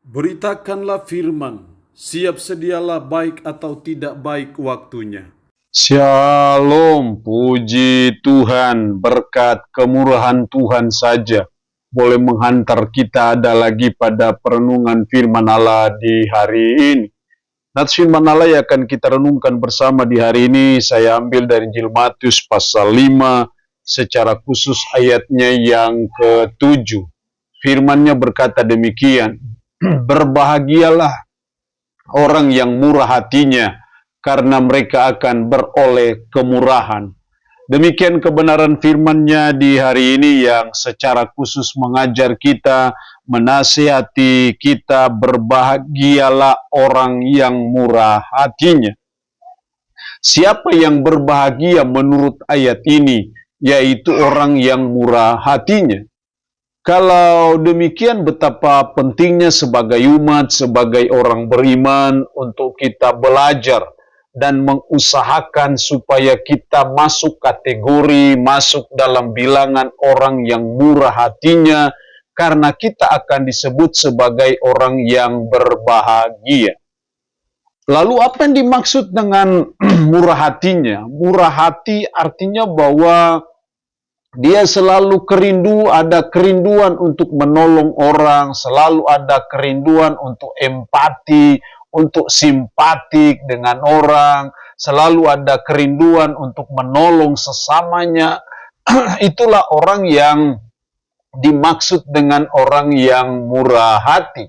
Beritakanlah firman, siap sedialah baik atau tidak baik waktunya. Shalom, puji Tuhan, berkat kemurahan Tuhan saja boleh menghantar kita ada lagi pada perenungan firman Allah di hari ini. Nats firman Allah yang akan kita renungkan bersama di hari ini, saya ambil dari Injil Matius pasal 5, secara khusus ayatnya yang ke-7. Firman-Nya berkata demikian, berbahagialah orang yang murah hatinya, karena mereka akan beroleh kemurahan. Demikian kebenaran firman-Nya di hari ini yang secara khusus mengajar kita, menasihati kita, berbahagialah orang yang murah hatinya. Siapa yang berbahagia menurut ayat ini? Yaitu orang yang murah hatinya. Kalau demikian, betapa pentingnya sebagai umat, sebagai orang beriman untuk kita belajar dan mengusahakan supaya kita masuk kategori, masuk dalam bilangan orang yang murah hatinya, karena kita akan disebut sebagai orang yang berbahagia. Lalu apa yang dimaksud dengan murah hatinya? Murah hati artinya bahwa dia selalu ada kerinduan untuk menolong orang, selalu ada kerinduan untuk empati, untuk simpatik dengan orang, selalu ada kerinduan untuk menolong sesamanya. Itulah orang yang dimaksud dengan orang yang murah hati.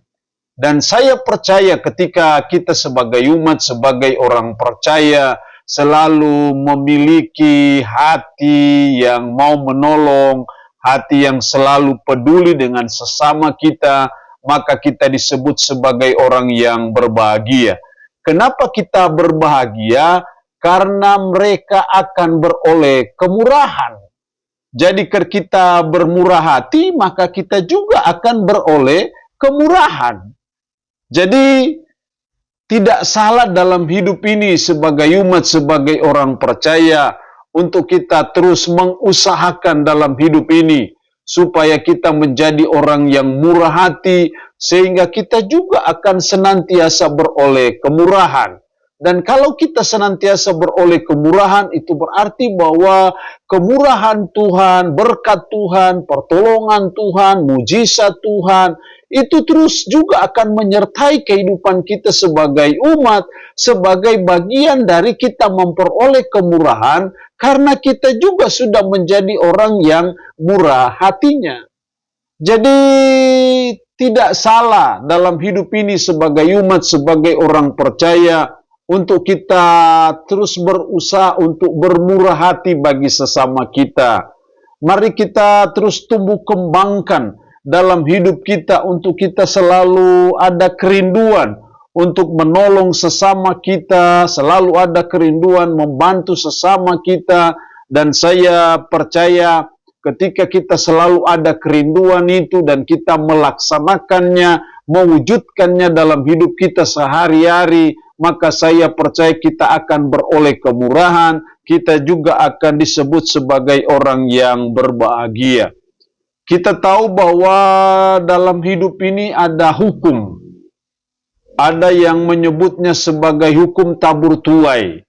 Dan saya percaya ketika kita sebagai umat, sebagai orang percaya, selalu memiliki hati yang mau menolong, hati yang selalu peduli dengan sesama kita, maka kita disebut sebagai orang yang berbahagia. Kenapa kita berbahagia? Karena mereka akan beroleh kemurahan. Jadi kalau kita bermurah hati, maka kita juga akan beroleh kemurahan. Jadi tidak salah dalam hidup ini sebagai umat, sebagai orang percaya, untuk kita terus mengusahakan dalam hidup ini, supaya kita menjadi orang yang murah hati, sehingga kita juga akan senantiasa beroleh kemurahan. Dan kalau kita senantiasa beroleh kemurahan, itu berarti bahwa kemurahan Tuhan, berkat Tuhan, pertolongan Tuhan, mujizat Tuhan, itu terus juga akan menyertai kehidupan kita sebagai umat, sebagai bagian dari kita memperoleh kemurahan, karena kita juga sudah menjadi orang yang murah hatinya. Jadi tidak salah dalam hidup ini sebagai umat, sebagai orang percaya, untuk kita terus berusaha untuk bermurah hati bagi sesama kita. Mari kita terus tumbuh kembangkan dalam hidup kita, untuk kita selalu ada kerinduan untuk menolong sesama kita, selalu ada kerinduan membantu sesama kita. Dan saya percaya ketika kita selalu ada kerinduan itu dan kita melaksanakannya, mewujudkannya dalam hidup kita sehari-hari, maka saya percaya kita akan beroleh kemurahan, kita juga akan disebut sebagai orang yang berbahagia. Kita tahu bahwa dalam hidup ini ada hukum. Ada yang menyebutnya sebagai hukum tabur tuai.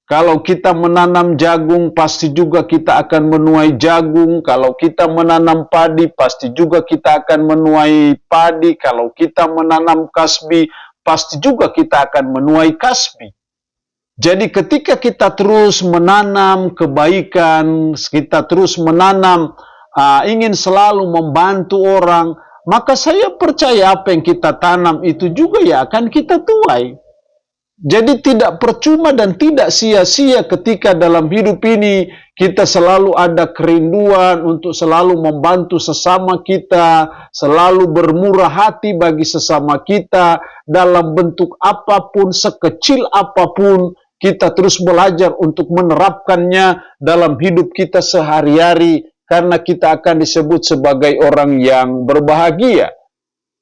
Kalau kita menanam jagung, pasti juga kita akan menuai jagung. Kalau kita menanam padi, pasti juga kita akan menuai padi. Kalau kita menanam kasbi, pasti juga kita akan menuai kasbi. Jadi ketika kita terus menanam kebaikan, kita terus menanam ingin selalu membantu orang, maka saya percaya apa yang kita tanam itu juga ya akan kita tuai. Jadi tidak percuma dan tidak sia-sia ketika dalam hidup ini kita selalu ada kerinduan untuk selalu membantu sesama kita, selalu bermurah hati bagi sesama kita dalam bentuk apapun, sekecil apapun. Kita terus belajar untuk menerapkannya dalam hidup kita sehari-hari, karena kita akan disebut sebagai orang yang berbahagia.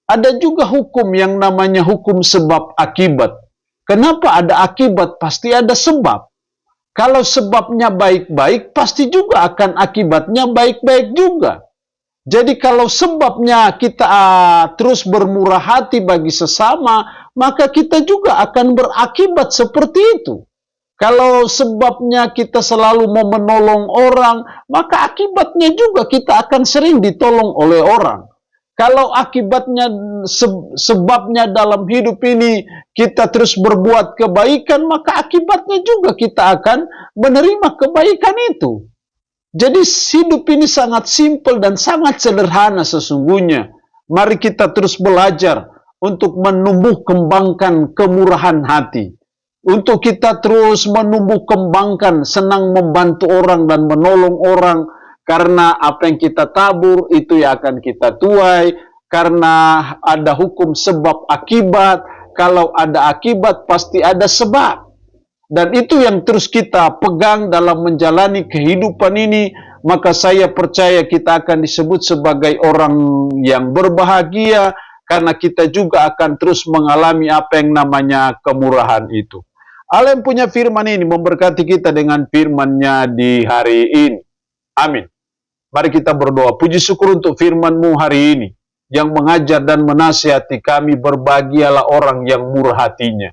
Ada juga hukum yang namanya hukum sebab akibat. Kenapa ada akibat? Pasti ada sebab. Kalau sebabnya baik-baik, pasti juga akan akibatnya baik-baik juga. Jadi kalau sebabnya kita terus bermurah hati bagi sesama, maka kita juga akan berakibat seperti itu. Kalau sebabnya kita selalu mau menolong orang, maka akibatnya juga kita akan sering ditolong oleh orang. Kalau akibatnya, sebabnya dalam hidup ini kita terus berbuat kebaikan, maka akibatnya juga kita akan menerima kebaikan itu. Jadi hidup ini sangat simpel dan sangat sederhana sesungguhnya. Mari kita terus belajar untuk menumbuh kembangkan kemurahan hati. Untuk kita terus menumbuh kembangkan senang membantu orang dan menolong orang. Karena apa yang kita tabur itu yang akan kita tuai. Karena ada hukum sebab akibat. Kalau ada akibat pasti ada sebab. Dan itu yang terus kita pegang dalam menjalani kehidupan ini, maka saya percaya kita akan disebut sebagai orang yang berbahagia, karena kita juga akan terus mengalami apa yang namanya kemurahan itu. Allah yang punya firman ini memberkati kita dengan firman-Nya di hari ini. Amin. Mari kita berdoa. Puji syukur untuk firman-Mu hari ini, yang mengajar dan menasihati kami, berbahagialah orang yang murah hatinya.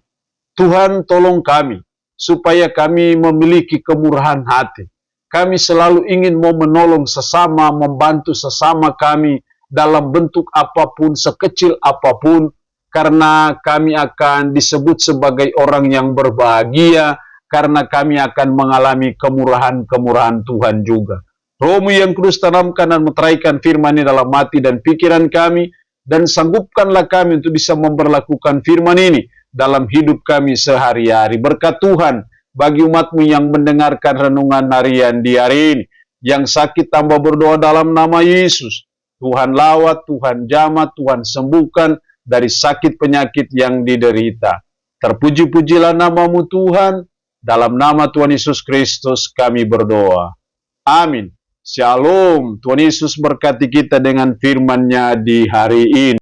Tuhan, tolong kami, supaya kami memiliki kemurahan hati. Kami selalu ingin mau menolong sesama, membantu sesama kami dalam bentuk apapun, sekecil apapun, karena kami akan disebut sebagai orang yang berbahagia, karena kami akan mengalami kemurahan-kemurahan Tuhan juga. Roh-Mu yang kudus tanamkan dan meteraikan firman ini dalam hati dan pikiran kami, dan sanggupkanlah kami untuk bisa memperlakukan firman ini dalam hidup kami sehari-hari. Berkat Tuhan bagi umat-Mu yang mendengarkan renungan harian di hari ini. Yang sakit tambah berdoa dalam nama Yesus. Tuhan lawat, Tuhan jamah, Tuhan sembuhkan dari sakit penyakit yang diderita. Terpuji-pujilah nama-Mu Tuhan. Dalam nama Tuhan Yesus Kristus kami berdoa. Amin. Shalom. Tuhan Yesus berkati kita dengan firman-Nya di hari ini.